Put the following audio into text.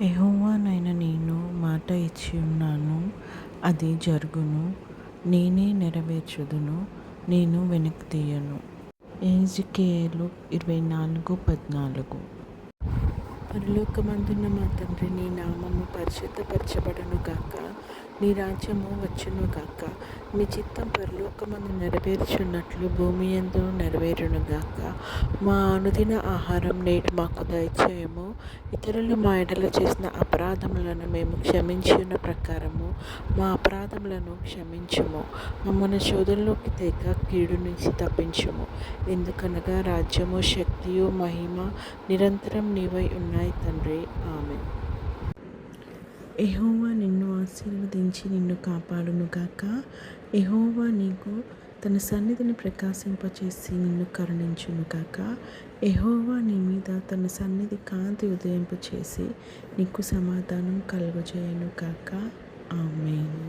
యెహోవానైన నేను మాట ఇచ్చి ఉన్నాను, అది జరుగును. నేనే నెరవేర్చుదును, నేను వెనక్కి తీయను. యెహెజ్కేలు 24:14. పరలోకమందున్న మా తండ్రి, నీ నామము పరిశుద్ధపరచబడును గాక. నీ రాజ్యము వచ్చును గాక. నీ చిత్తం పరలోకమందు నెరవేర్చున్నట్లు భూమి యందు నెరవేరును గాక. మా అనుదిన ఆహారం నేడు మాకు దయచేయము. ఇతరులు మా ఎడల చేసిన అపరాధములను మేము క్షమించిన ప్రకారము మా అపరాధములను క్షమించుము. మమ్మల్ని శోధనలోకి తేక కీడు నుంచి తప్పించుము. ఎందుకనగా రాజ్యము, శక్తియు, మహిమ నిరంతరం నీవై ఉన్నాయి తండ్రి. ఆమేన్. యెహోవా నిన్ను ఆశీర్వదించి నిన్ను కాపాడును గాక. యెహోవా నీకు తన సన్నిధిని ప్రకాశింపచేసి నిన్ను కరుణించును గాక. యెహోవా నీ మీద తన సన్నిధి కాంతి ఉదయింపచేసి నీకు సమాధానం కలుగజేయును గాక. ఆమేన్.